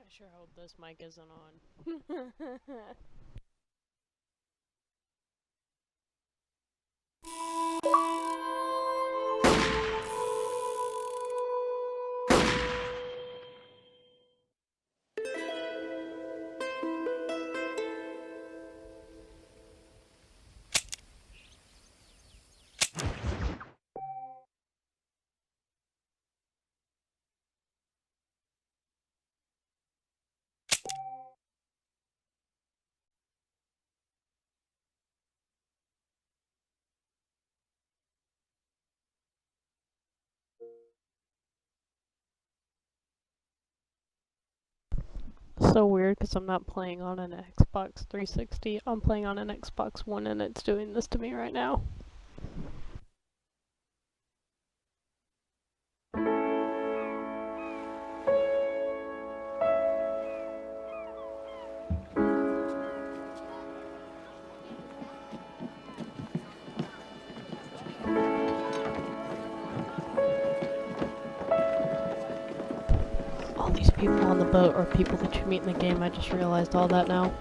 sure hope this mic isn't on. So weird because I'm not playing on an Xbox 360. I'm playing on an Xbox One and it's doing this to me right now. All these people on the boat are people that you meet in the game. I just realized all that now.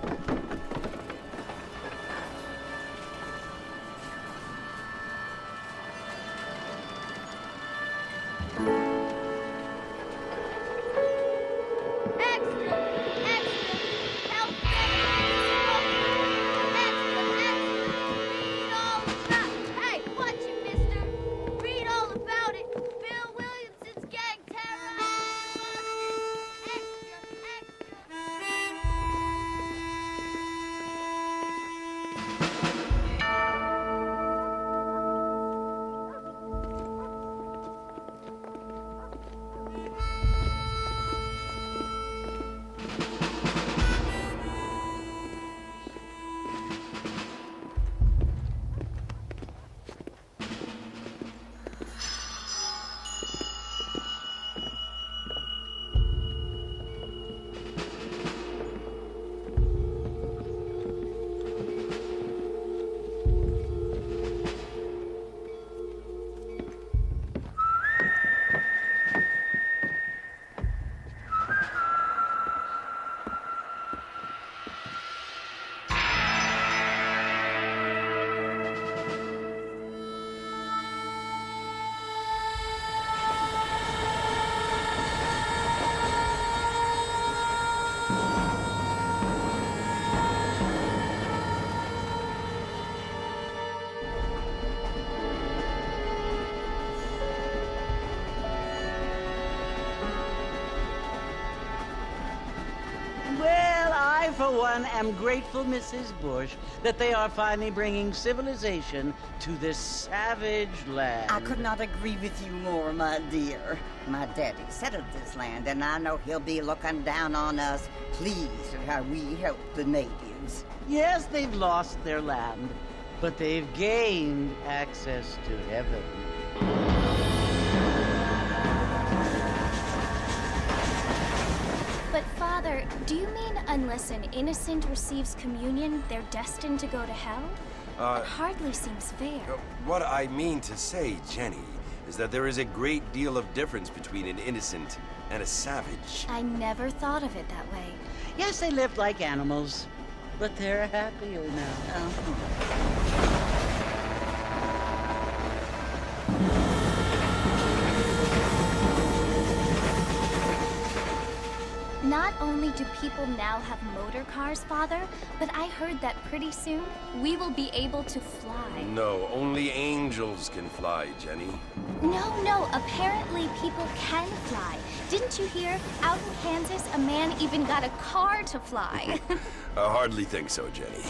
Well, I, for one, am grateful, Mrs. Bush, that they are finally bringing civilization to this savage land. I could not agree with you more, my dear. My daddy settled this land, and I know he'll be looking down on us, pleased at how we help the natives. Yes, they've lost their land, but they've gained access to heaven. But Father, do you mean unless an innocent receives communion, they're destined to go to hell? That hardly seems fair. What I mean to say, Jenny, is that there is a great deal of difference between an innocent and a savage. I never thought of it that way. Yes, they lived like animals, but they're happier now. Not only do people now have motor cars, Father, but I heard that pretty soon we will be able to fly. No, only angels can fly, Jenny. No, apparently people can fly. Didn't you hear? Out in Kansas, a man even got a car to fly. I hardly think so, Jenny.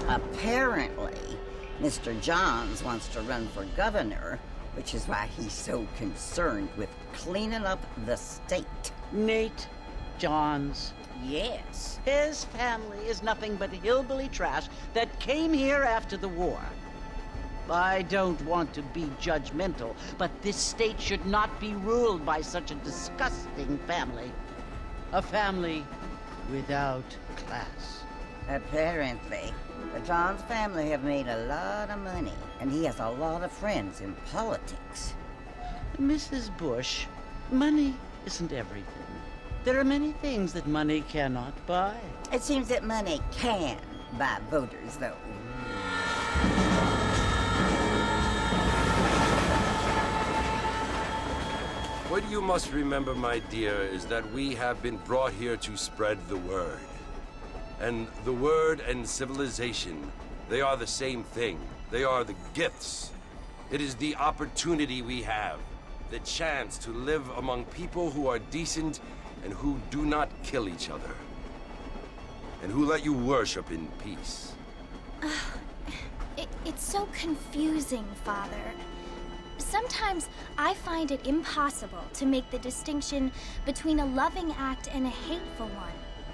Apparently, Mr. Johns wants to run for governor, which is why he's so concerned with cleaning up the state. Nate Johns. Yes. His family is nothing but hillbilly trash that came here after the war. I don't want to be judgmental, but this state should not be ruled by such a disgusting family. A family without class. Apparently. The Johns family have made a lot of money, and he has a lot of friends in politics. Mrs. Bush, money isn't everything. There are many things that money cannot buy. It seems that money can buy voters, though. What you must remember, my dear, is that we have been brought here to spread the word. And the word and civilization, they are the same thing. They are the gifts. It is the opportunity we have, the chance to live among people who are decent and who do not kill each other. And who let you worship in peace. It's so confusing, Father. Sometimes I find it impossible to make the distinction between a loving act and a hateful one.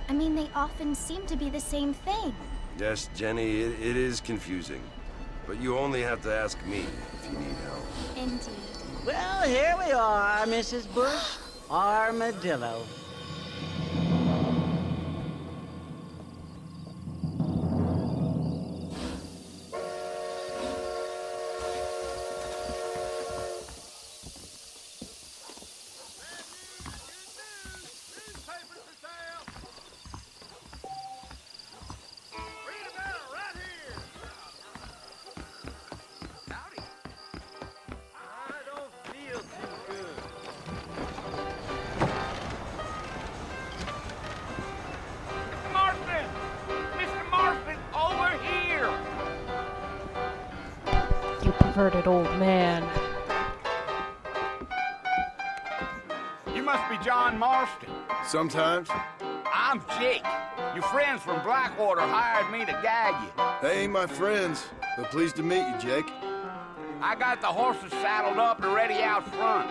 I mean, they often seem to be the same thing. Yes, Jenny, it is confusing. But you only have to ask me if you need help. Indeed. Well, here we are, Mrs. Bush. Armadillo. You perverted old man. You must be John Marston. Sometimes. I'm Jake. Your friends from Blackwater hired me to guide you. They ain't my friends, but pleased to meet you, Jake. I got the horses saddled up and ready out front.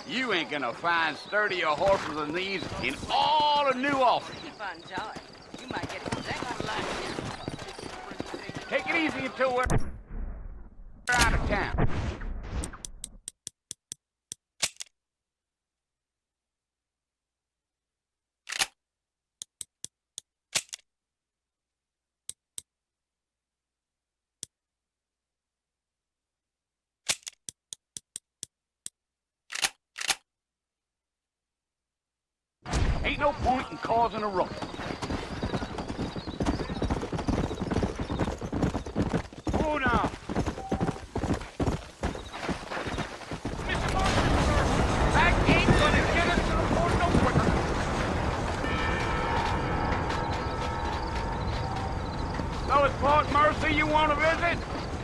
You ain't gonna find sturdier horses than these in all of New Albany. You might get exactly like Take it easy until we're out of town. Ain't no point in causing a ruckus. Oh, now. Mr. Martin, that ain't gonna get us to the fort no quicker. So it's Fort Mercy you want to visit?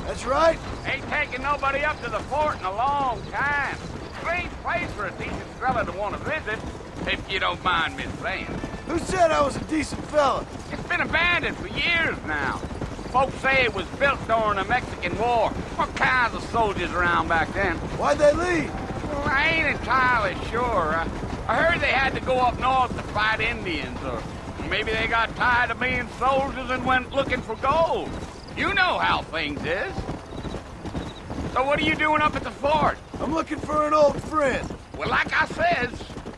That's right. Ain't taking nobody up to the fort in a long time. Strange place for a decent fella to want to visit. If you don't mind me saying. Who said I was a decent fella? It's been abandoned for years now. Folks say it was built during the Mexican War. What kinds of soldiers around back then? Why'd they leave? Well, I ain't entirely sure. I heard they had to go up north to fight Indians, or maybe they got tired of being soldiers and went looking for gold. You know how things is. So what are you doing up at the fort? I'm looking for an old friend. Well, like I says,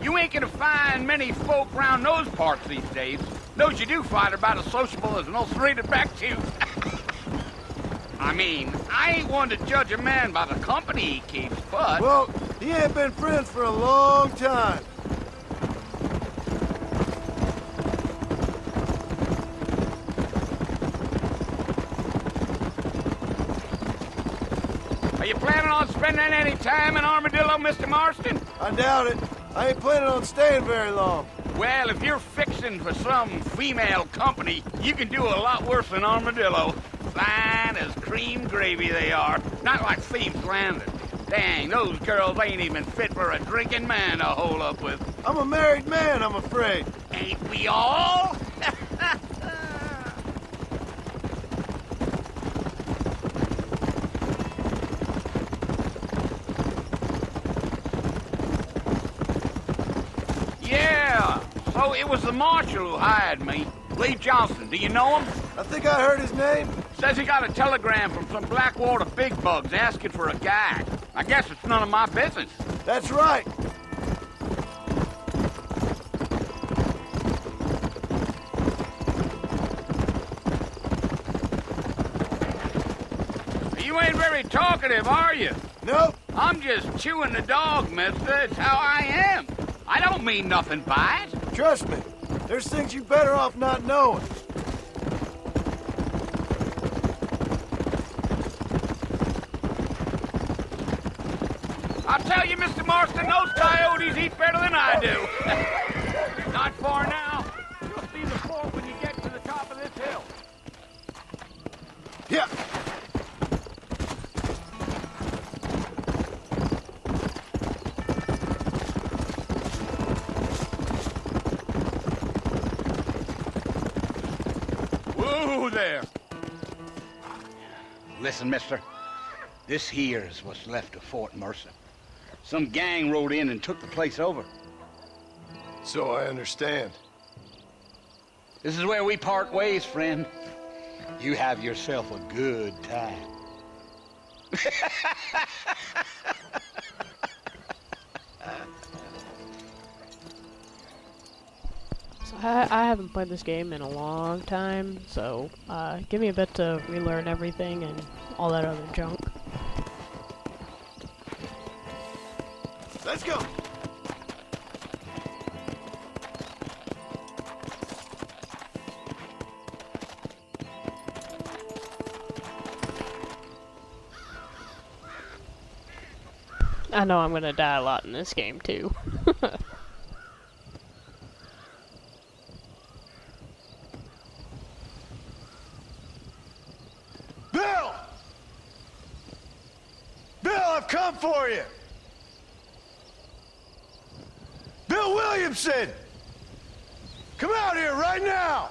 you ain't gonna find many folk around those parts these days. Those you do find are about as sociable as an ulcerated back tooth. I mean, I ain't one to judge a man by the company he keeps, but... Well, he ain't been friends for a long time. Are you planning on spending any time in Armadillo, Mr. Marston? I doubt it. I ain't planning on staying very long. Well, if you're fixing for some female company, you can do a lot worse than Armadillo. Fine as cream gravy they are. Not like Thieves Landing. Dang, those girls ain't even fit for a drinking man to hole up with. I'm a married man, I'm afraid. Ain't we all? Oh, it was the marshal who hired me. Lee Johnson. Do you know him? I think I heard his name. Says he got a telegram from some Blackwater big bugs asking for a guide. I guess it's none of my business. That's right. You ain't very talkative, are you? Nope. I'm just chewing the dog, mister. It's how I am. I don't mean nothing by it. Trust me. There's things you better off not knowing. I'll tell you, Mr. Marston, those coyotes eat better than I do. Not far now. You'll see the fort when you get to the top of this hill. Yeah. Whoa there. Listen, mister. This here is what's left of Fort Mercer. Some gang rode in and took the place over. So I understand. This is where we part ways, friend. You have yourself a good time. So I haven't played this game in a long time, so give me a bit to relearn everything and all that other junk. Let's go. I know I'm gonna die a lot in this game too. Bill! Bill, I've come for you! Bill Williamson! Come out here right now!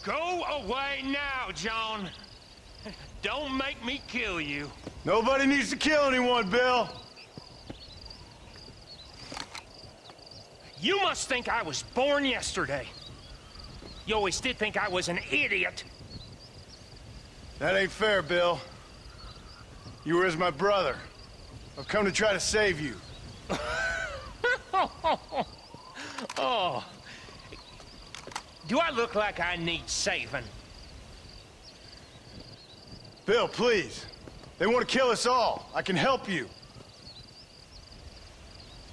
Go away now, John. Don't make me kill you. Nobody needs to kill anyone, Bill. You must think I was born yesterday. You always did think I was an idiot. That ain't fair, Bill. You were as my brother. I've come to try to save you. Oh. Do I look like I need saving? Bill, please. They want to kill us all. I can help you.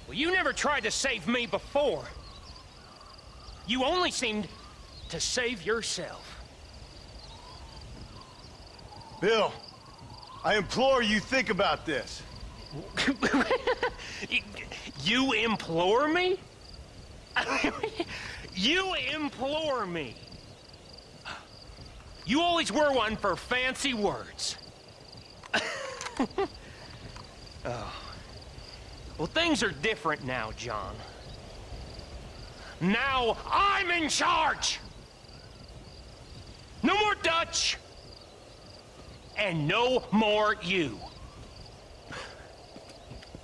Well, you never tried to save me before. You only seemed to save yourself. Bill, I implore you think about this. You implore me? You implore me. You always were one for fancy words. Oh. Well, things are different now, John. Now I'm in charge! No more Dutch! And no more you.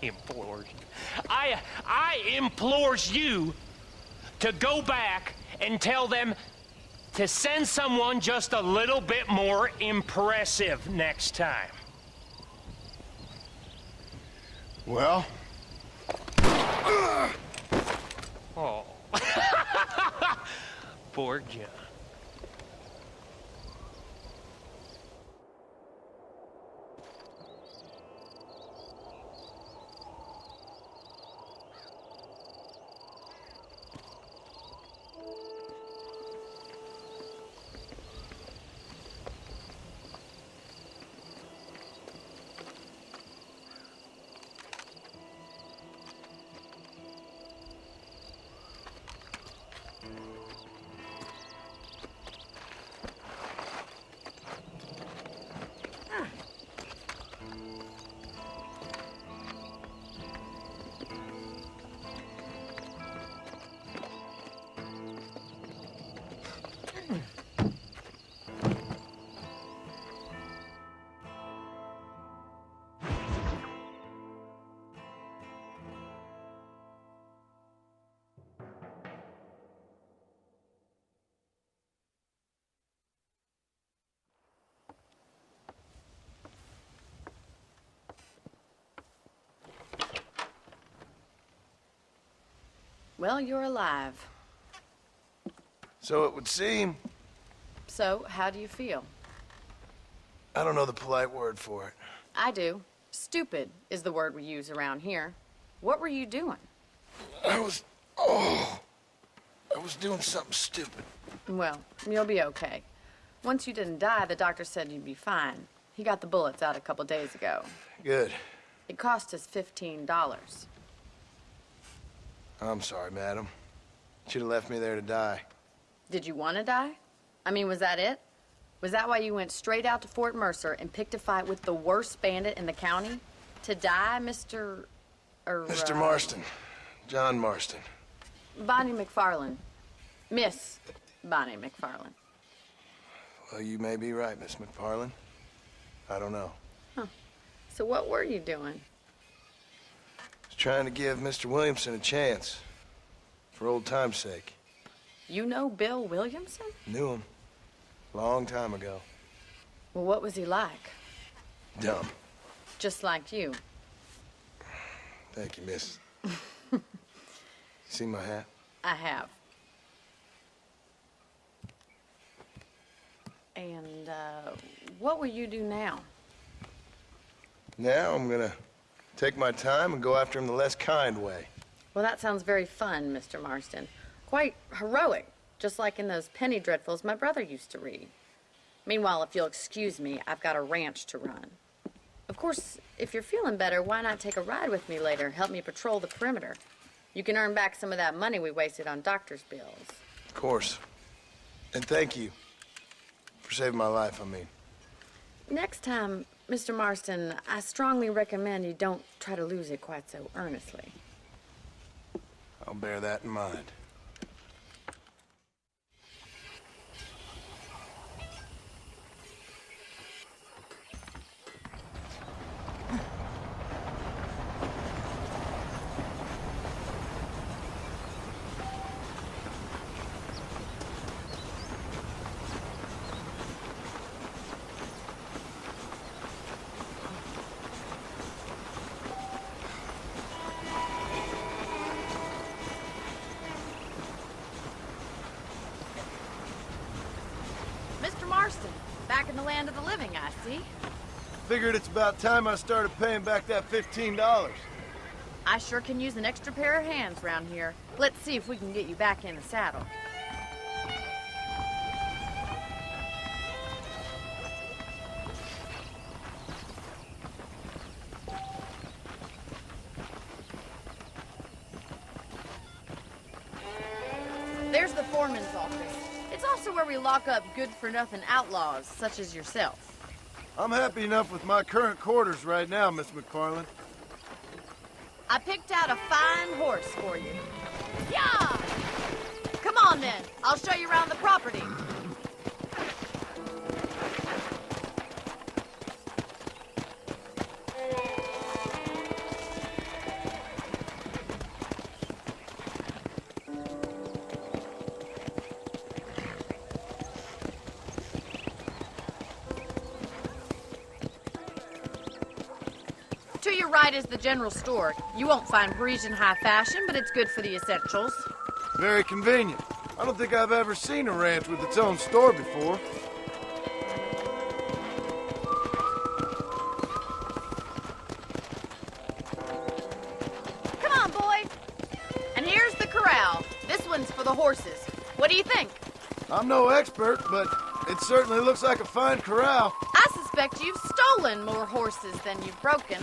Implores. I implores you to go back and tell them to send someone just a little bit more impressive next time. Well? Oh. Poor John. Well, you're alive. So it would seem. So, how do you feel? I don't know the polite word for it. I do. Stupid is the word we use around here. What were you doing? I was doing something stupid. Well, you'll be okay. Once you didn't die, the doctor said you'd be fine. He got the bullets out a couple days ago. Good. It cost us $15. I'm sorry, madam. Should have left me there to die. Did you want to die? I mean, was that it? Was that why you went straight out to Fort Mercer and picked a fight with the worst bandit in the county? To die, Mr. Mr. Marston. John Marston. Bonnie McFarland. Miss Bonnie McFarland. Well, you may be right, Miss McFarland. I don't know. So what were you doing? Was trying to give Mr. Williamson a chance. For old time's sake. You know Bill Williamson? Knew him. Long time ago. Well, what was he like? Dumb. Just like you. Thank you, miss. See my hat? I have. And, what will you do now? Now I'm gonna take my time and go after him the less kind way. Well, that sounds very fun, Mr. Marston. Quite heroic, just like in those penny dreadfuls my brother used to read. Meanwhile, if you'll excuse me, I've got a ranch to run. Of course, if you're feeling better, why not take a ride with me later? Help me patrol the perimeter. You can earn back some of that money we wasted on doctor's bills. Of course. And thank you. For saving my life, I mean. Next time, Mr. Marston, I strongly recommend you don't try to lose it quite so earnestly. I'll bear that in mind. Mr. Marston, back in the land of the living, I see. Figured it's about time I started paying back that $15. I sure can use an extra pair of hands around here. Let's see if we can get you back in the saddle. There's the foreman's office. It's also where we lock up good-for-nothing outlaws, such as yourself. I'm happy enough with my current quarters right now, Miss McFarland. I picked out a fine horse for you. Yeah! Come on, then. I'll show you around the property. To your right is the general store. You won't find Parisian high fashion, but it's good for the essentials. Very convenient. I don't think I've ever seen a ranch with its own store before. Come on, boy. And here's the corral. This one's for the horses. What do you think? I'm no expert, but it certainly looks like a fine corral. I suspect you've stolen more horses than you've broken.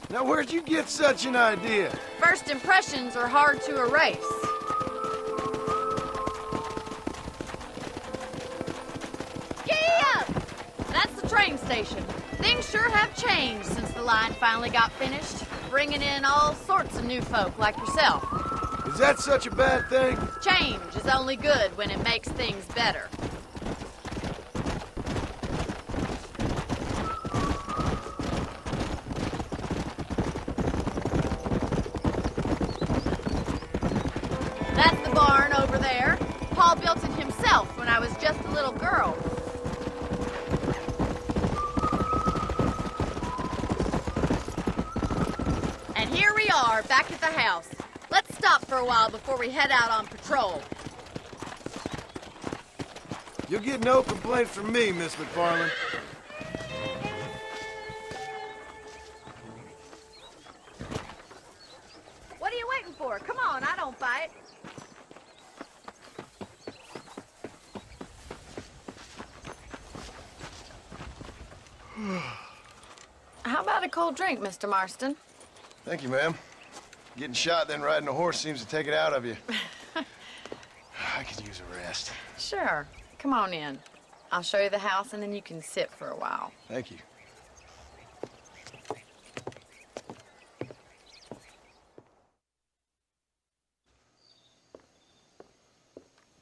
Now, where'd you get such an idea? First impressions are hard to erase. Giddy up! That's the train station. Things sure have changed since the line finally got finished, bringing in all sorts of new folk like yourself. Is that such a bad thing? Change is only good when it makes things better. That's the barn over there. Paul built it himself when I was just a little girl. And here we are, back at the house. Let's stop for a while before we head out on patrol. You'll get no complaints from me, Miss McFarland. What are you waiting for? Come on, I don't bite. How about a cold drink, Mr. Marston? Thank you, ma'am. Getting shot, then riding a horse seems to take it out of you. I could use a rest. Sure. Come on in. I'll show you the house, and then you can sit for a while. Thank you.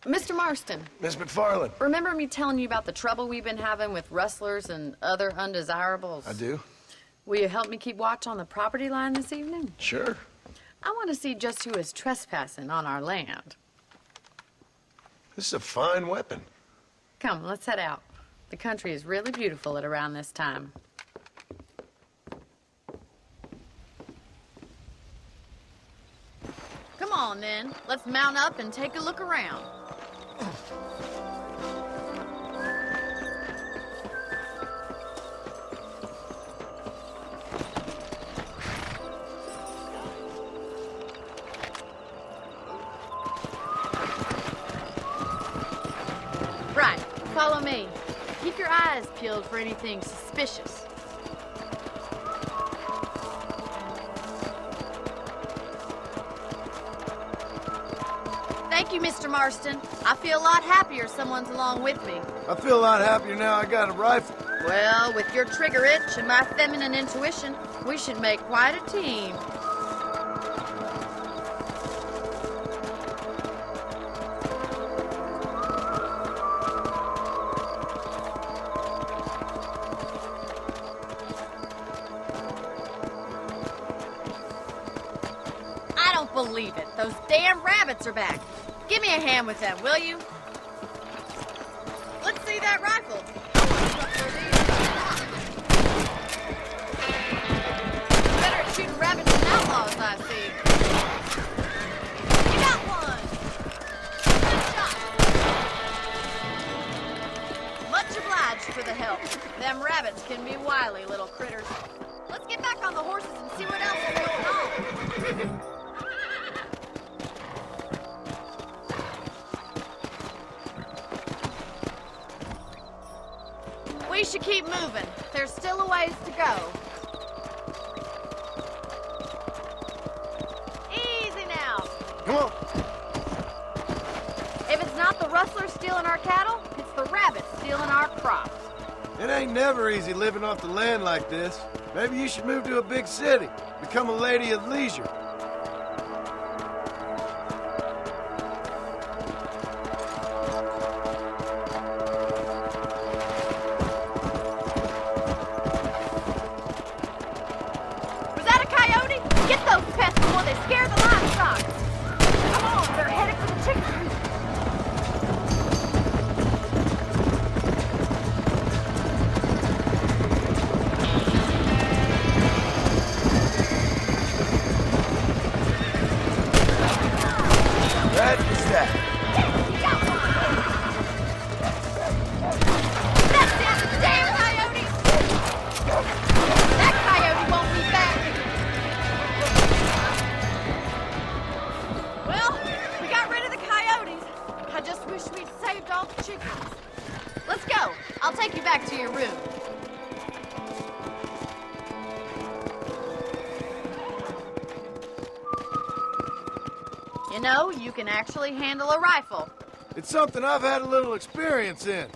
Mr. Marston, Miss McFarland. remember me telling you about the trouble we've been having with rustlers and other undesirables? I do. Will you help me keep watch on the property line this evening? Sure. I want to see just who is trespassing on our land. This is a fine weapon. Come, let's head out. The country is really beautiful at around this time. Come on, then. Let's mount up and take a look around. Right. Follow me. Keep your eyes peeled for anything suspicious. Thank you, Mr. Marston. I feel a lot happier someone's along with me. I feel a lot happier now I got a rifle. Well, with your trigger itch and my feminine intuition, we should make quite a team. I don't believe it. Those damn rabbits are back. Give me a hand with them, will you? Let's see that rifle. Better at shooting rabbits than outlaws, I see. You got one. Good shot. Much obliged for the help. Them rabbits can be wily little critters. Let's get back on the horses and see what else is going on. We should keep moving. There's still a ways to go. Easy now. Come on. If it's not the rustlers stealing our cattle, it's the rabbits stealing our crops. It ain't never easy living off the land like this. Maybe you should move to a big city. Become a lady of leisure. Was that a coyote? Get those pests before they scare the livestock. Come on, they're headed for the chicken coop. That is that. Got one. That's it, damn coyote. That coyote won't be back. Well, we got rid of the coyotes. I just wish we'd saved all the chickens. Let's go. I'll take you back to your room. You know, you can actually handle a rifle. It's something I've had a little experience in.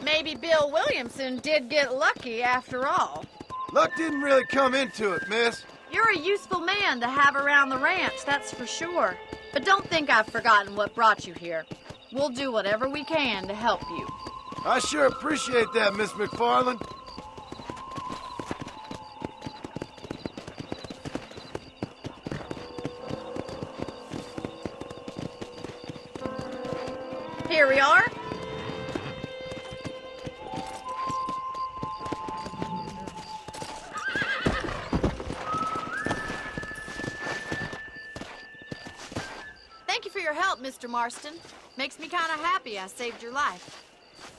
Maybe Bill Williamson did get lucky after all. Luck didn't really come into it, miss. You're a useful man to have around the ranch, that's for sure. But don't think I've forgotten what brought you here. We'll do whatever we can to help you. I sure appreciate that, Miss McFarland. Here we are. your help, Mr. Marston. Makes me kind of happy I saved your life.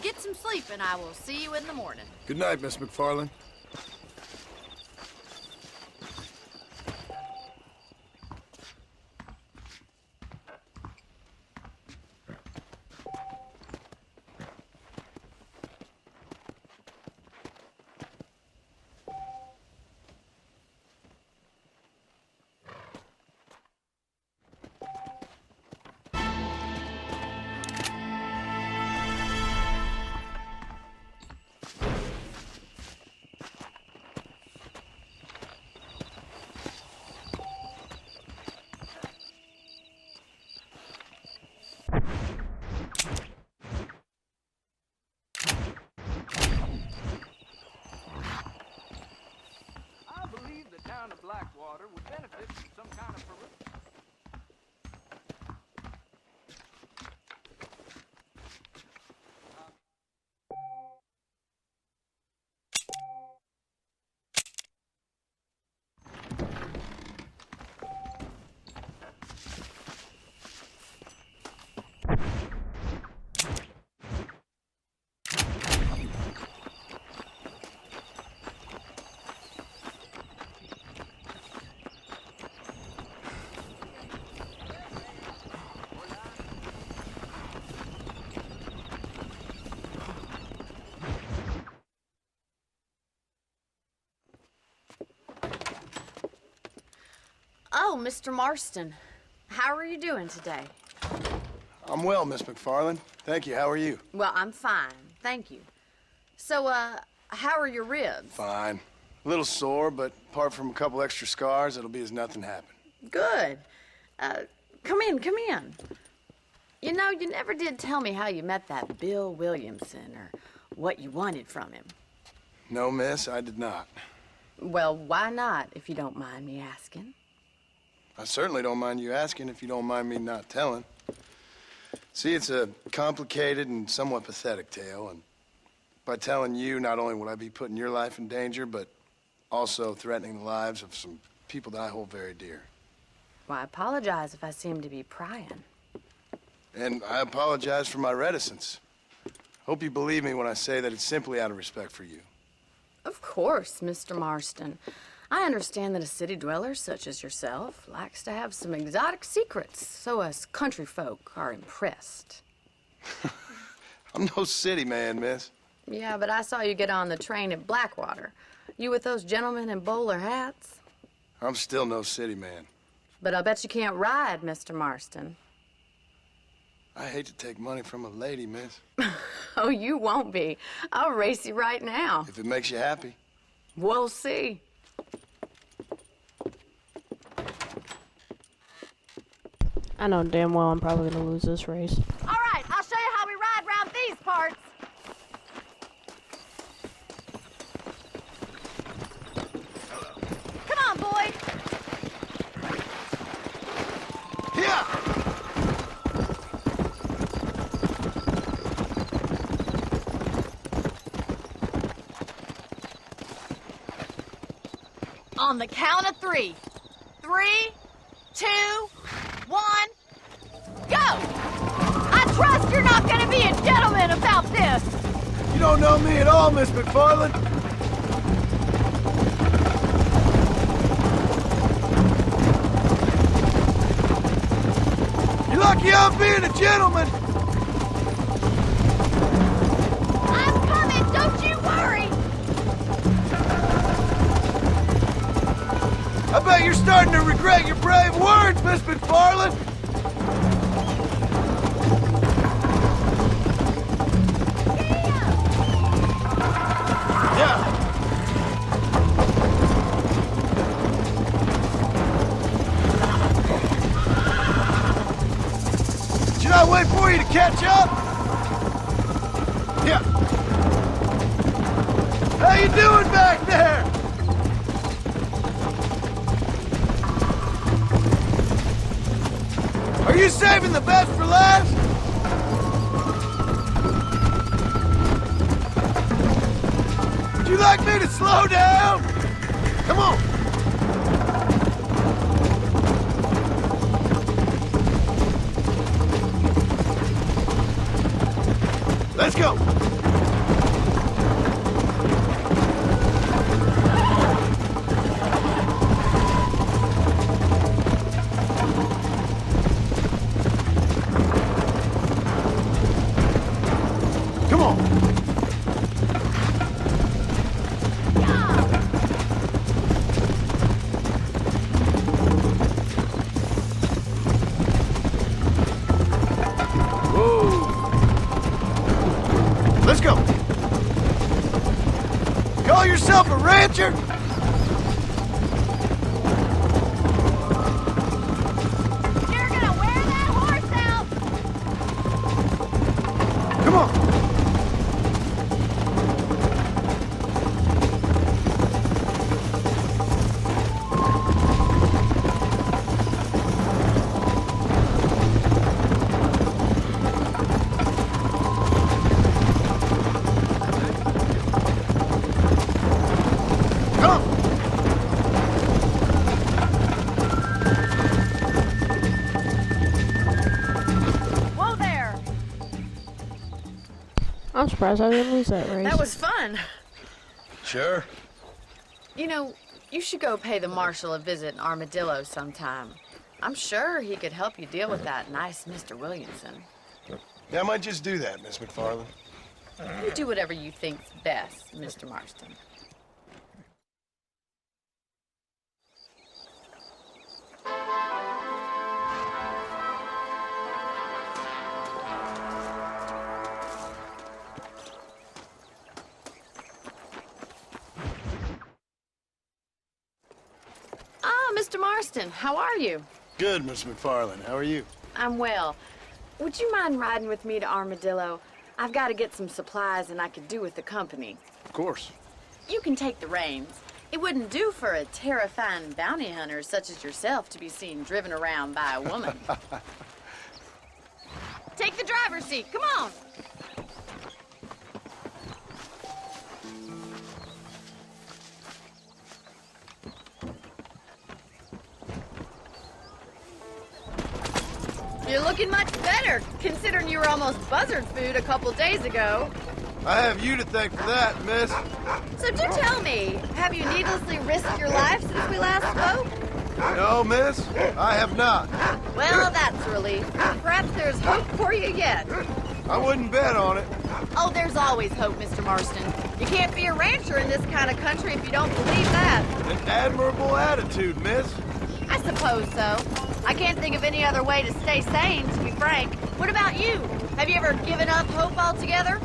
Get some sleep, and I will see you in the morning. Good night, Miss McFarland. I believe the town of Blackwater would benefit from some kind of parade. Oh, Mr. Marston. How are you doing today? I'm well, Miss McFarland. Thank you. How are you? Well, I'm fine. Thank you. So, how are your ribs? Fine. A little sore, but apart from a couple extra scars, it'll be as nothing happened. Good. Come in, come in. You know, you never did tell me how you met that Bill Williamson or what you wanted from him. No, miss, I did not. Well, why not, if you don't mind me asking? I certainly don't mind you asking if you don't mind me not telling. See, it's a complicated and somewhat pathetic tale, and by telling you, not only would I be putting your life in danger, but also threatening the lives of some people that I hold very dear. Well, I apologize if I seem to be prying. And I apologize for my reticence. Hope you believe me when I say that it's simply out of respect for you. Of course, Mr. Marston. I understand that a city dweller such as yourself likes to have some exotic secrets, so us country folk are impressed. I'm no city man, miss. Yeah, but I saw you get on the train at Blackwater. You with those gentlemen in bowler hats? I'm still no city man. But I'll bet you can't ride, Mr. Marston. I hate to take money from a lady, miss. Oh, you won't be. I'll race you right now. If it makes you happy. We'll see. I know damn well I'm probably gonna lose this race. All right, I'll show you how we ride around these parts. Come on, boy. Yeah! On the count of 3. 3, 2, 1, go! I trust you're not gonna be a gentleman about this! You don't know me at all, Miss McFarland. You're lucky I'm being a gentleman. I'm coming, don't you worry! I bet you're starting to regret your brave words, Miss McFarland. Yeah. Should I wait for you to catch up? Yeah. How you doing back there? Are you saving the best for last? Would you like me to slow down? Come on. Let's go! Come on! Let's go. Call yourself a rancher? You're gonna wear that horse out! Come on. Come. Whoa there! I'm surprised I didn't lose that race. That was fun. Sure. You know, you should go pay the marshal a visit in Armadillo sometime. I'm sure he could help you deal with that nice Mr. Williamson. Yeah, I might just do that, Miss McFarland. You do whatever you think's best, Mr. Marston. Ah, Mr. Marston, how are you? Good, Miss McFarland. How are you? I'm well. Would you mind riding with me to Armadillo? I've got to get some supplies and I could do with the company. Of course. You can take the reins. It wouldn't do for a terrifying bounty hunter such as yourself to be seen driven around by a woman. Take the driver's seat. Come on. You're looking much better, considering you were almost buzzard food a couple days ago. I have you to thank for that, miss. So do tell me, have you needlessly risked your life since we last spoke? No, miss, I have not. Well, that's a relief. Perhaps there's hope for you yet. I wouldn't bet on it. Oh, there's always hope, Mr. Marston. You can't be a rancher in this kind of country if you don't believe that. An admirable attitude, miss. I suppose so. I can't think of any other way to stay sane, to be frank. What about you? Have you ever given up hope altogether?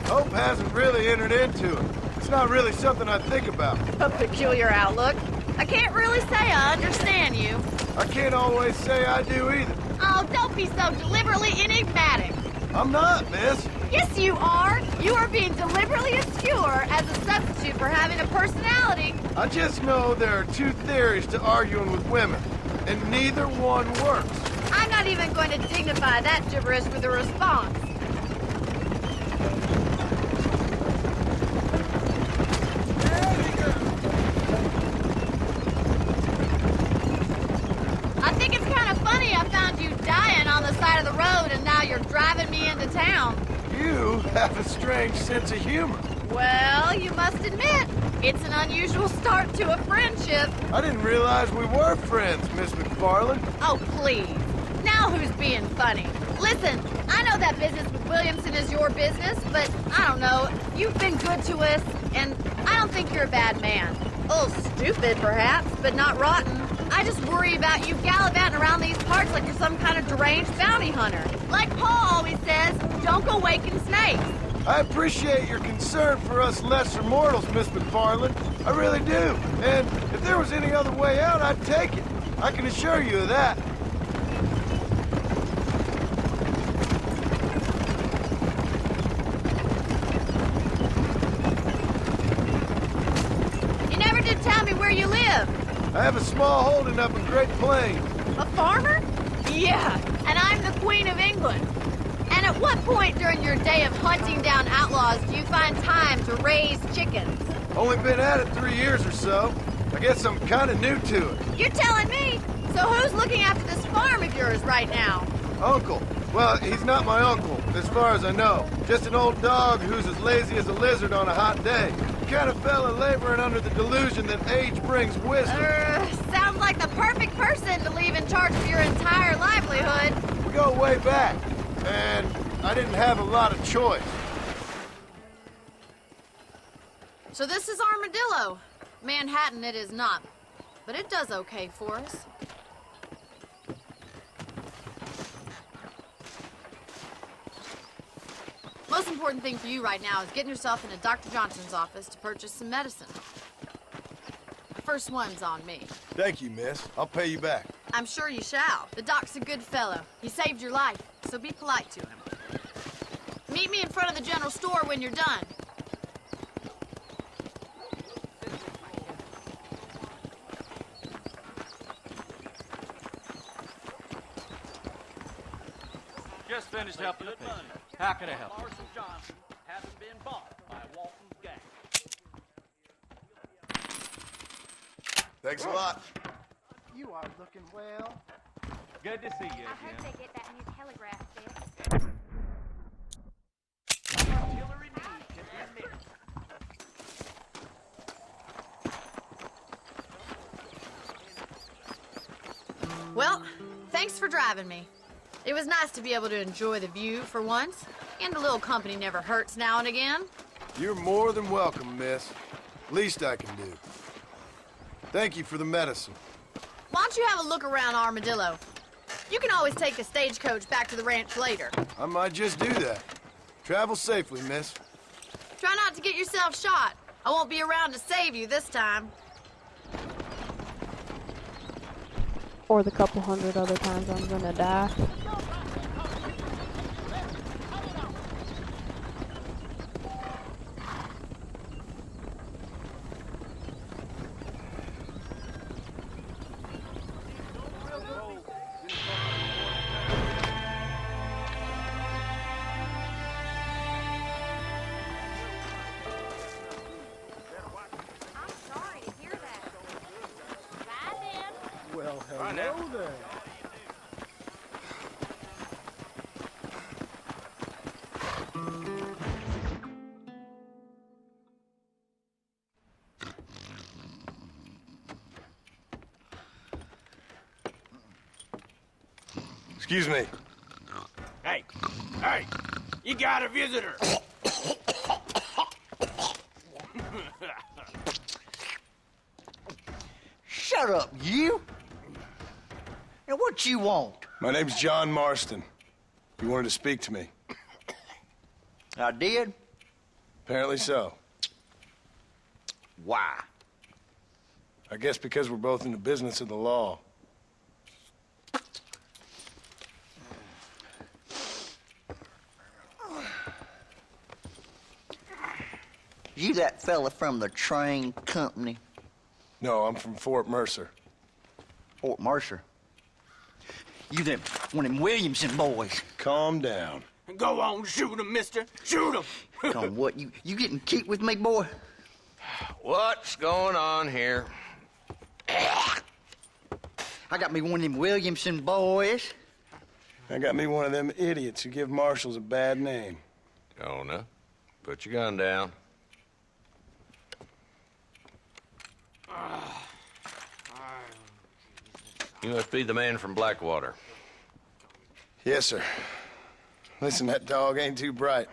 Hope hasn't really entered into it. It's not really something I think about. A peculiar outlook. I can't really say I understand you. I can't always say I do either. Oh, don't be so deliberately enigmatic. I'm not, miss. Yes, you are. You are being deliberately obscure as a substitute for having a personality. I just know there are two theories to arguing with women, and neither one works. I'm not even going to dignify that gibberish with a response. I think it's kind of funny I found you dying on the side of the road and now you're driving me into town. You have a strange sense of humor. Well, you must admit, it's an unusual start to a friendship. I didn't realize we were friends, Miss McFarland. Oh, please. Now who's being funny? Listen, I know that business with Williamson is your business, but I don't know. You've been good to us, and I don't think you're a bad man. A little stupid, perhaps, but not rotten. I just worry about you gallivanting around these parts like you're some kind of deranged bounty hunter. Like Paul always says, don't go waking snakes. I appreciate your concern for us lesser mortals, Miss McFarland. I really do. And if there was any other way out, I'd take it. I can assure you of that. You never did tell me where you live. I have a small holding up in Great Plains. A farmer? Yeah, and I'm the Queen of England. And at what point during your day of hunting down outlaws do you find time to raise chickens? Only been at it 3 years or so. I guess I'm kind of new to it. You're telling me? So who's looking after this farm of yours right now? Uncle? Well, he's not my uncle, as far as I know. Just an old dog who's as lazy as a lizard on a hot day. The kind of fella laboring under the delusion that age brings wisdom. Sounds like the perfect person to leave in charge of your entire livelihood. We go way back, and I didn't have a lot of choice. So this is Armadillo. Manhattan it is not, but it does okay for us. Most important thing for you right now is getting yourself into Dr. Johnson's office to purchase some medicine. The first one's on me. Thank you, miss. I'll pay you back. I'm sure you shall. The doc's a good fellow. He saved your life, so be polite to him. Meet me in front of the general store when you're done. Just finished helping the patient. How can I help? Larson Johnson hasn't been bought by Walton's gang. Thanks a lot. You are looking well. Good to see you I heard again. they get that new telegraph fixed. Artillery needs can be met. Well, thanks for driving me. It was nice to be able to enjoy the view for once, and a little company never hurts now and again. You're more than welcome, miss. Least I can do. Thank you for the medicine. Why don't you have a look around Armadillo? You can always take the stagecoach back to the ranch later. I might just do that. Travel safely, miss. Try not to get yourself shot. I won't be around to save you this time. Or the couple hundred other times I'm gonna die. I'm sorry to hear that. Bye then. Well, Bye now. hello there. Excuse me. Hey, hey, you got a visitor. Shut up, you! And what you want? My name's John Marston. You wanted to speak to me. I did? Apparently so. Why? I guess because we're both in the business of the law. You that fella from the train company? No, I'm from Fort Mercer. Fort Mercer? You them, one of them Williamson boys. Calm down. Go on, shoot him, mister. Shoot him. Come on, what, you getting cute with me, boy? What's going on here? I got me one of them Williamson boys. I got me one of them idiots who give marshals a bad name. Jonah, put your gun down. You must be the man from Blackwater. Yes, sir. Listen, that dog ain't too bright,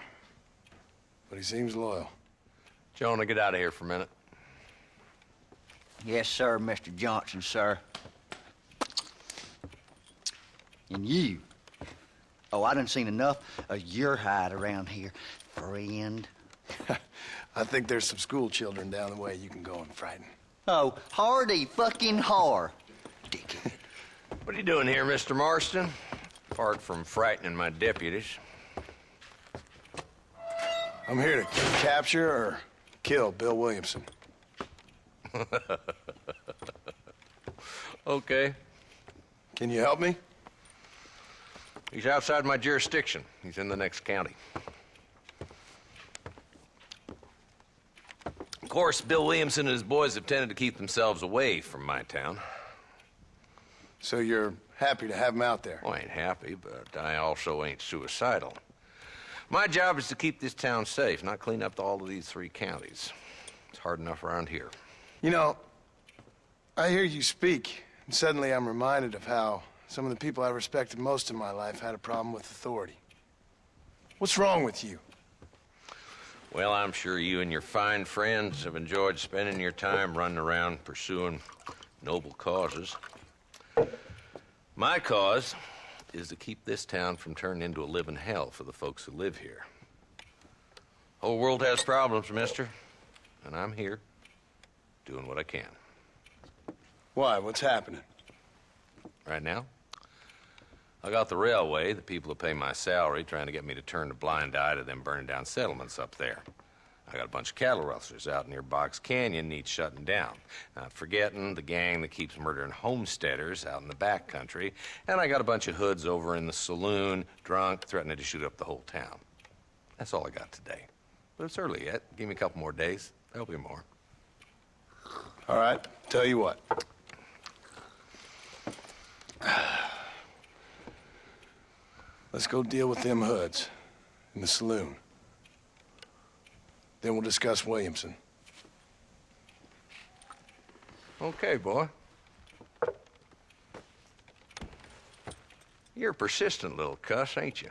but he seems loyal. Jonah, get out of here for a minute. Yes, sir, Mr. Johnson, sir. And you. Oh, I done seen enough of your hide around here, friend. I think there's some school children down the way you can go and frighten. Oh, hardy fucking har. Dickhead. What are you doing here, Mr. Marston? Apart from frightening my deputies. I'm here to capture or kill Bill Williamson. Okay. Can you help me? He's outside my jurisdiction. He's in the next county. Of course, Bill Williamson and his boys have tended to keep themselves away from my town. So you're happy to have him out there. Well, I ain't happy, but I also ain't suicidal. My job is to keep this town safe, not clean up all of these 3 counties. It's hard enough around here. You know, I hear you speak, and suddenly I'm reminded of how some of the people I respected most in my life had a problem with authority. What's wrong with you? Well, I'm sure you and your fine friends have enjoyed spending your time running around pursuing noble causes. My cause is to keep this town from turning into a living hell for the folks who live here. Whole world has problems, mister, and I'm here doing what I can. Why? What's happening? Right now, I got the railway, the people who pay my salary, trying to get me to turn a blind eye to them burning down settlements up there. I got a bunch of cattle rustlers out near Box Canyon needs shutting down. Not forgetting the gang that keeps murdering homesteaders out in the back country. And I got a bunch of hoods over in the saloon, drunk, threatening to shoot up the whole town. That's all I got today. But it's early yet. Give me a couple more days. There'll be more. All right, tell you what. Let's go deal with them hoods in the saloon. Then we'll discuss Williamson. Okay, boy. You're a persistent little cuss, ain't you?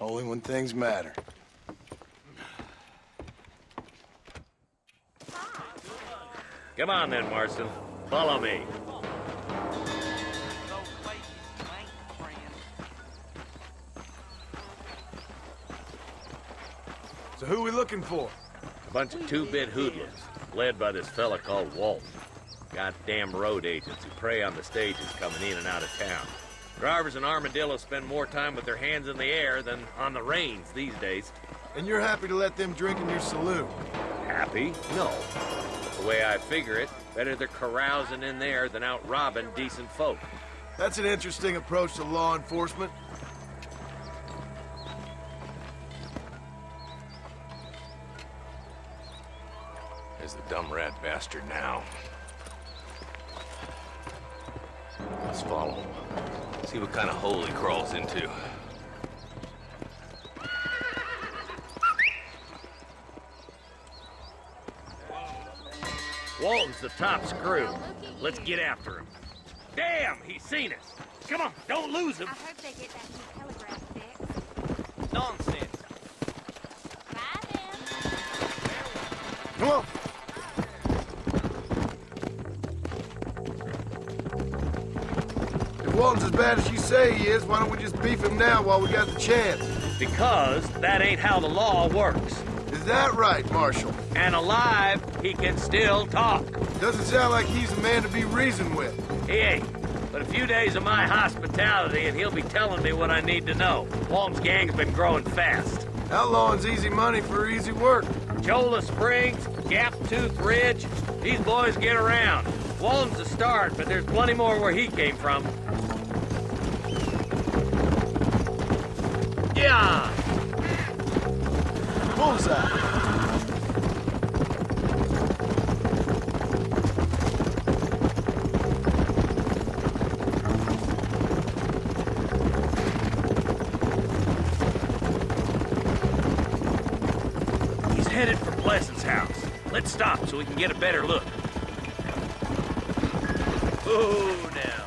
Only when things matter. Come on then, Marston. Follow me. So who are we looking for? A bunch of 2-bit hoodlums, led by this fella called Walton. Goddamn road agents who prey on the stages coming in and out of town. Drivers in Armadillo spend more time with their hands in the air than on the reins these days. And you're happy to let them drink in your saloon? Happy? No. The way I figure it, better they're carousing in there than out robbing decent folk. That's an interesting approach to law enforcement. There's the dumb rat bastard now. Let's follow him. See what kind of hole he crawls into. Walton's the top screw. Let's get after him. Damn, he's seen us. Come on, don't lose him. I hope they get that new telegraph fixed. Nonsense. Bye then. Come on. If Walton's as bad as you say he is, why don't we just beef him now while we got the chance? Because that ain't how the law works. Is that right, Marshal? And alive, he can still talk. Doesn't sound like he's a man to be reasoned with. He ain't. But a few days of my hospitality and he'll be telling me what I need to know. Walton's gang's been growing fast. Outlawing's easy money for easy work. Cholla Springs, Gap Tooth Ridge, these boys get around. Walton's a start, but there's plenty more where he came from. Yeah! Bullseye! He's headed for Blessing's house. Let's stop so we can get a better look. Oh, now.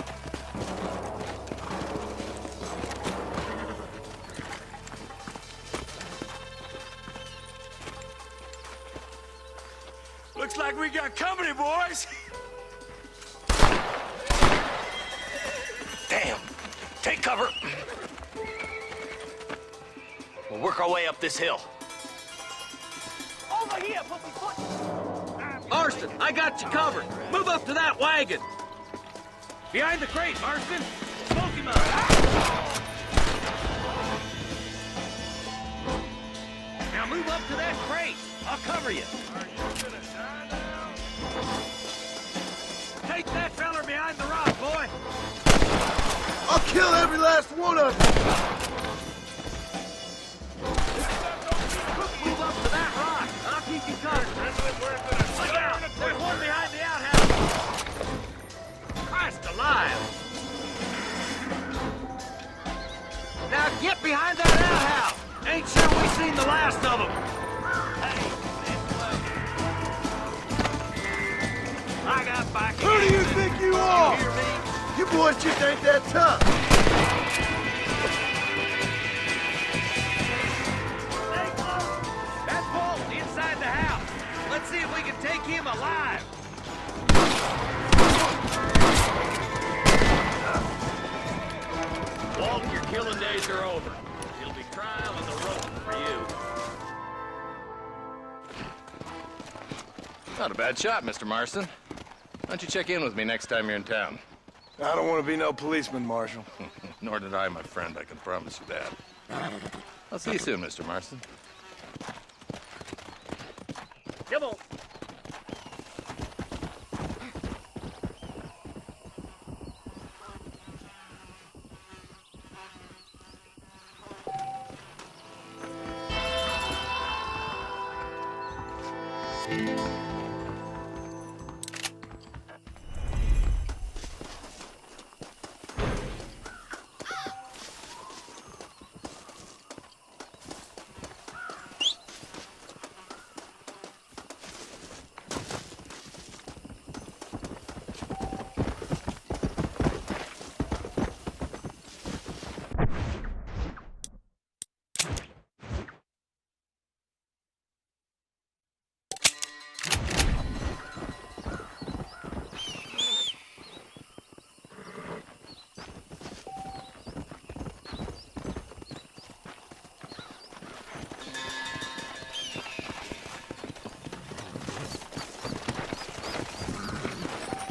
Looks like we got company, boys. Damn! Take cover! We'll work our way up this hill. Over here, put me foot. Marston, I got you covered. Move up to that wagon. Behind the crate, Marston. Smoke him up. Now move up to that crate. I'll cover you. Take that feller behind the rock, boy. I'll kill every last one of you! Move up to that rock. I'll keep you covered. Look out. There's one behind the outhouse. Christ alive. Now get behind that outhouse! Ain't sure we've seen the last of them. Hey, this way. I got back. Who do you think you are? You hear me? You boys just ain't that tough. Stay close. That's Walt inside the house. Let's see if we can take him alive. Walt, your killing days are over. It'll be trial and the rope for you. Not a bad shot, Mr. Marston. Why don't you check in with me next time you're in town? I don't want to be no policeman, Marshal. Nor did I, my friend. I can promise you that. I'll see you soon, Mr. Marston. Come on.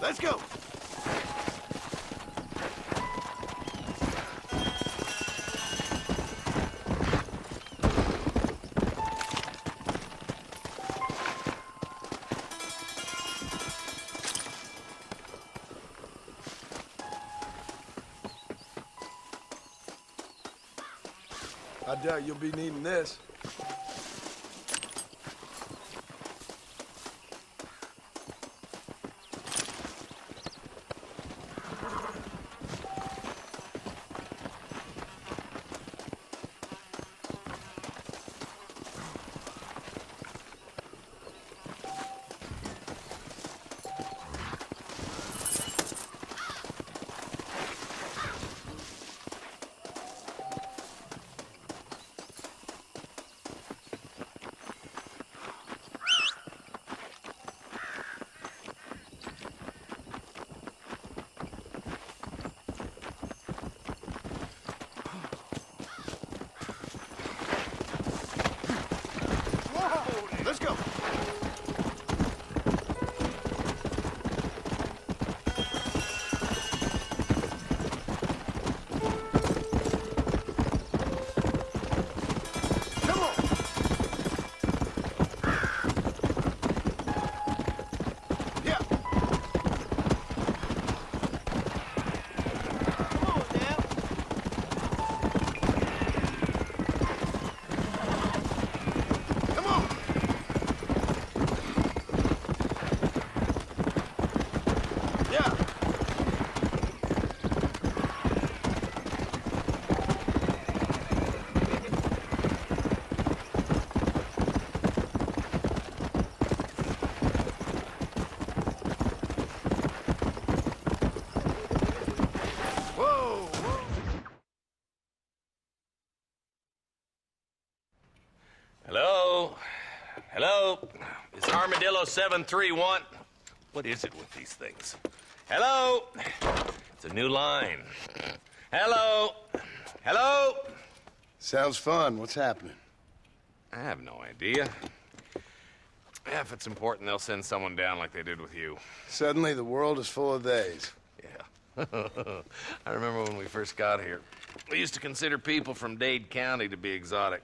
Let's go. I doubt you'll be needing this. Let's go. Come on. Yeah. Come on now. Come on. Yeah. Whoa, whoa. Hello? Hello? It's Armadillo 731. What is it with these things? Hello? It's a new line. Hello? Hello? Sounds fun. What's happening? I have no idea. Yeah, if it's important, they'll send someone down like they did with you. Suddenly, the world is full of days. Yeah. I remember when we first got here. We used to consider people from Dade County to be exotic.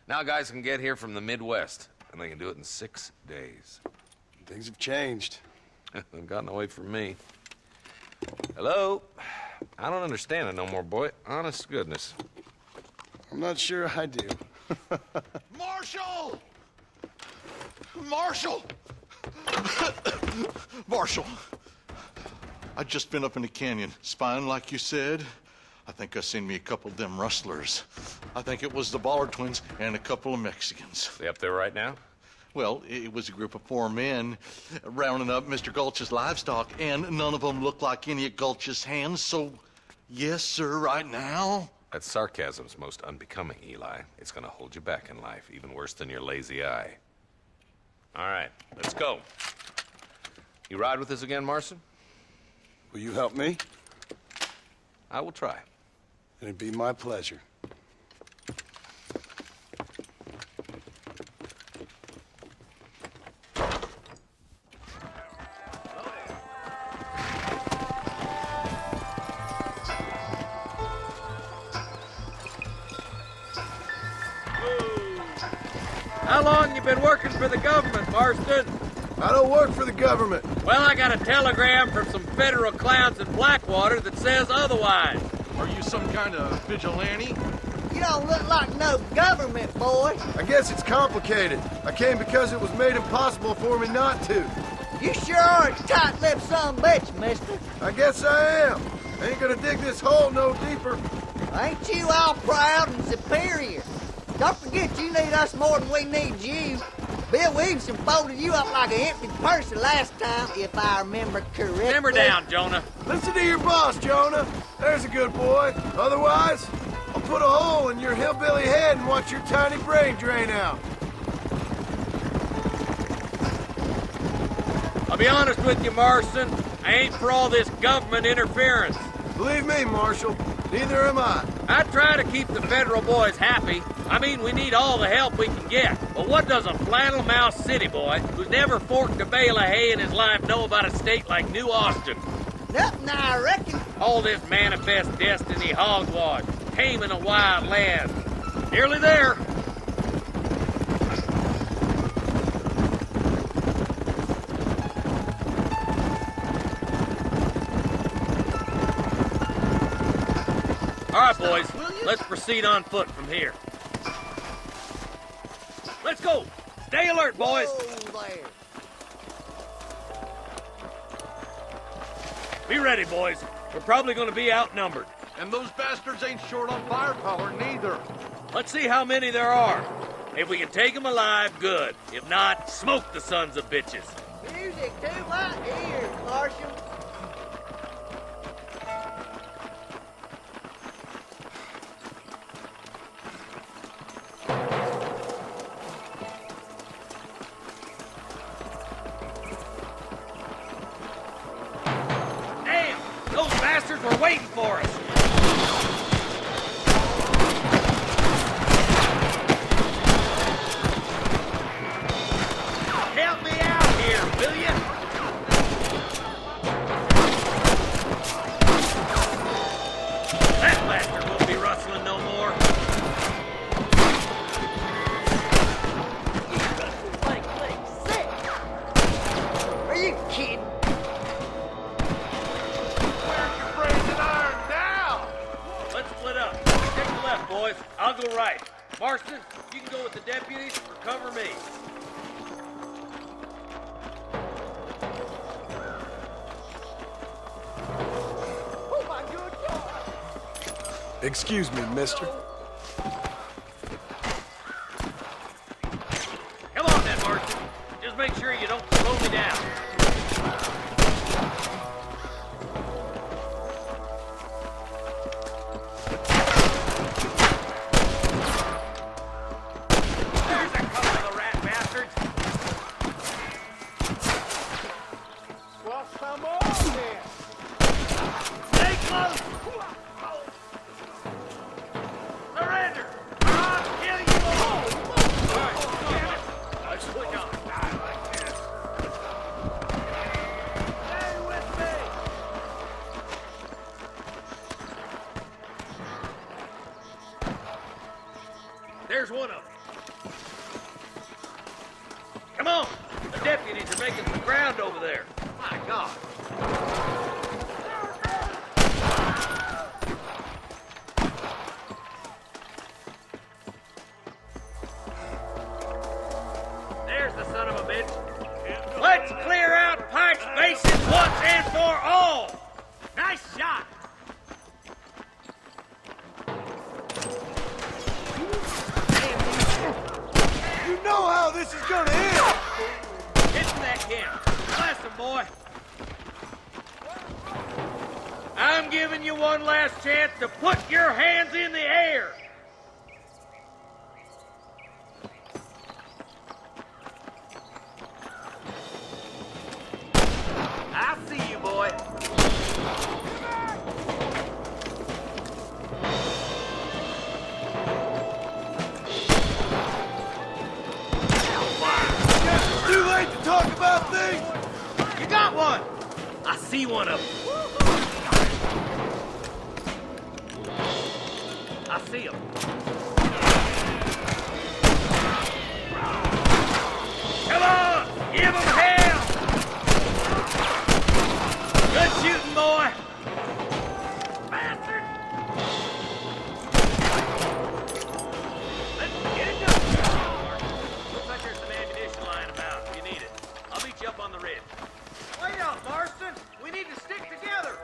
Now guys can get here from the Midwest, and they can do it in 6 days. Things have changed. They've gotten away from me. Hello? I don't understand it no more, boy. Honest to goodness. I'm not sure I do. Marshal! Marshal! Marshal! I'd just been up in the canyon, spying like you said. I think I seen me a couple of them rustlers. I think it was the Ballard twins and a couple of Mexicans. They up there right now? Well, it was a group of 4 men rounding up Mr. Gulch's livestock, and none of them looked like any of Gulch's hands, so yes, sir, right now. That sarcasm's most unbecoming, Eli. It's gonna hold you back in life, even worse than your lazy eye. All right, let's go. You ride with us again, Marston? Will you help me? I will try. It'd be my pleasure. How long you been working for the government, Marston? I don't work for the government. Well, I got a telegram from some federal clowns in Blackwater that says otherwise. Are you some kind of vigilante? You don't look like no government, boy. I guess it's complicated. I came because it was made impossible for me not to. You sure are a tight-lipped son of a bitch, mister. I guess I am. I ain't gonna dig this hole no deeper. Ain't you all proud and superior? Don't forget you need us more than we need you. Bill Williamson folded you up like an empty purse the last time, if I remember correctly. Simmer down, Jonah. Listen to your boss, Jonah. There's a good boy. Otherwise, I'll put a hole in your hillbilly head and watch your tiny brain drain out. I'll be honest with you, Marston. I ain't for all this government interference. Believe me, Marshal, neither am I. I try to keep the federal boys happy. I mean, we need all the help we can get. But what does a flannel-mouthed city boy who's never forked a bale of hay in his life know about a state like New Austin? Nothing, I reckon. All this manifest destiny hogwash, taming a wild land. Nearly there. All right, boys, let's proceed on foot from here. Let's go. Stay alert, boys. Be ready, boys. We're probably going to be outnumbered. And those bastards ain't short on firepower, neither. Let's see how many there are. If we can take them alive, good. If not, smoke the sons of bitches. Music to my ears, Marshal. Damn! Those bastards were waiting for us. Help me out here, will ya? That bastard won't be rustling no more. Are you kidding? Let's split up. Take the left, boys. I'll go right. Marston, you can go with the deputies or cover me. Oh, my good God. Excuse me, mister. Come on then, Marston. Just make sure you don't slow me down. There's a couple of rat bastards. What's some more then? Stay close. Surrender. I'll kill you all. All right, damn it. Let's switch on. Die like this. Stay with me. There's one of them. Come on. The deputies are making some ground over there. My God. There's the son of a bitch. Let's clear out Pike's Basin once and for all. Nice shot. this is gonna end! Get to that camp. Blast him, boy. I'm giving you one last chance to put your hands in the air. I see you, boy. Too late to talk about things! You got one! I see one of them. I see him. Come on! Give him hell! Good shooting, boy! Bastard! Let's get it done! Looks like there's some ammunition lying about. If you need it, I'll meet you up on the ridge. Wait up, Marston! We need to stick together!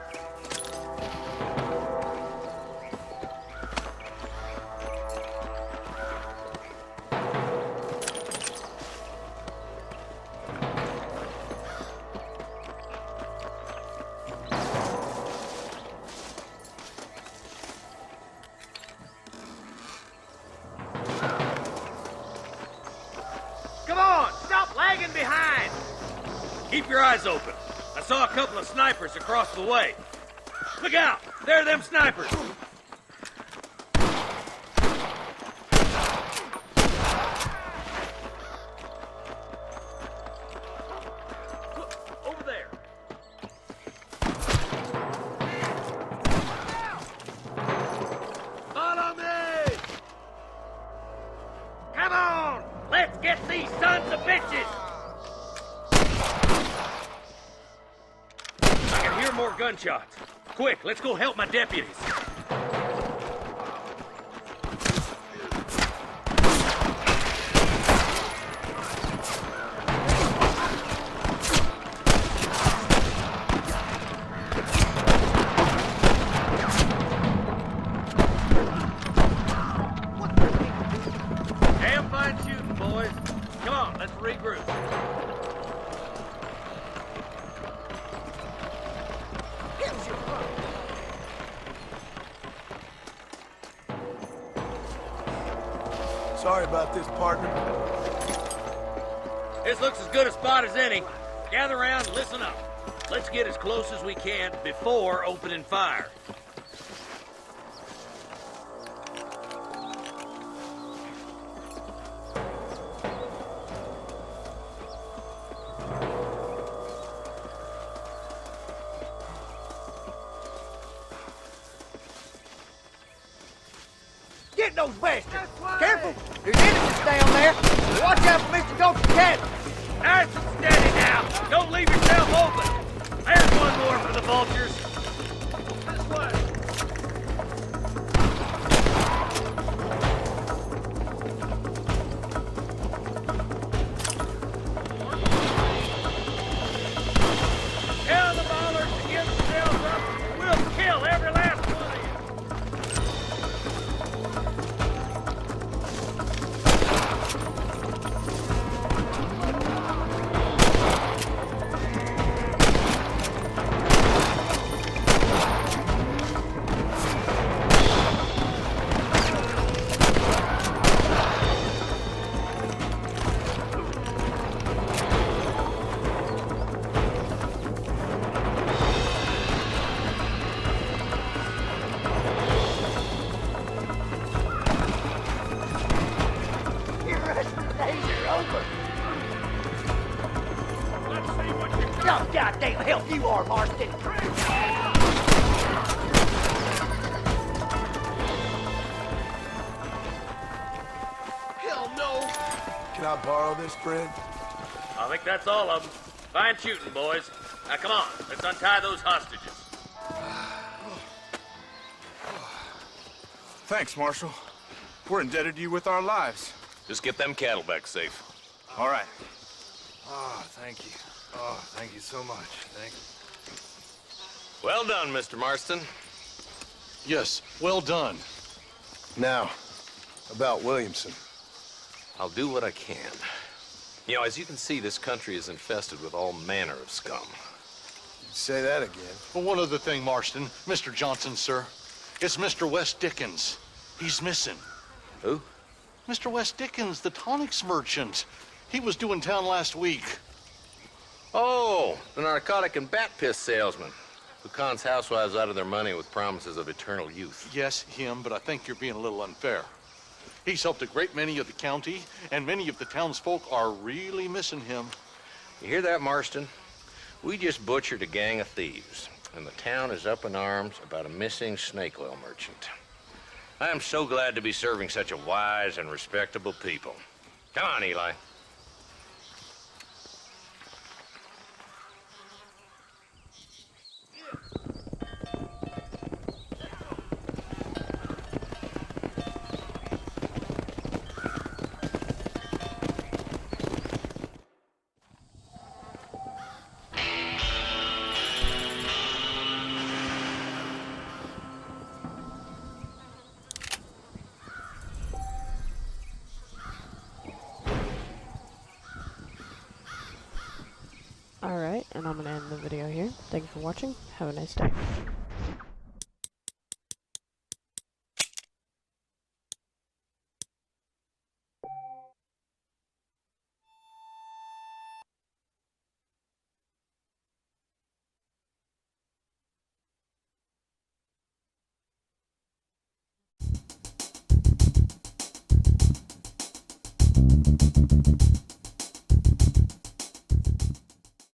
Come on! Stop lagging behind! Keep your eyes open. I saw a couple of snipers across the way. Look out! There are them snipers! Look, over there. Follow me! Come on! Let's get these sons of bitches! I can hear more gunshots. Quick, let's go help my deputies. Damn fine shooting, boys. Come on, let's regroup. Sorry about this, partner. This looks as good a spot as any. Gather around and listen up. Let's get as close as we can before opening fire. Get those bastards! Careful! There's enemies down there! Watch out for Mr. Gulch's cabin! Nice and steady now! Don't leave yourself open! There's one more for the vultures! This way! Tell the ballers to give themselves up! We'll kill every last one of you! Your rest days are over! Let's see what you got! God goddamn help you are, Marston! Hell no! Can I borrow this, friend? I think that's all of them. Fine shooting, boys. Now come on, let's untie those hostages. Thanks, Marshal. We're indebted to you with our lives. Just get them cattle back safe. All right. Oh, thank you. Oh, thank you so much. Thank you. Well done, Mr. Marston. Yes, well done. Now, about Williamson. I'll do what I can. You know, as you can see, this country is infested with all manner of scum. Say that again. Well, one other thing, Marston. Mr. Johnson, sir. It's Mr. West Dickens. He's missing. Who? Mr. West Dickens, the tonics merchant. He was due in town last week. Oh, the narcotic and bat piss salesman who cons housewives out of their money with promises of eternal youth. Yes, him, but I think you're being a little unfair. He's helped a great many of the county, and many of the townsfolk are really missing him. You hear that, Marston? We just butchered a gang of thieves, and the town is up in arms about a missing snake oil merchant. I am so glad to be serving such a wise and respectable people. Come on, Eli. Alright, and I'm gonna end the video here. Thank you for watching. Have a nice day.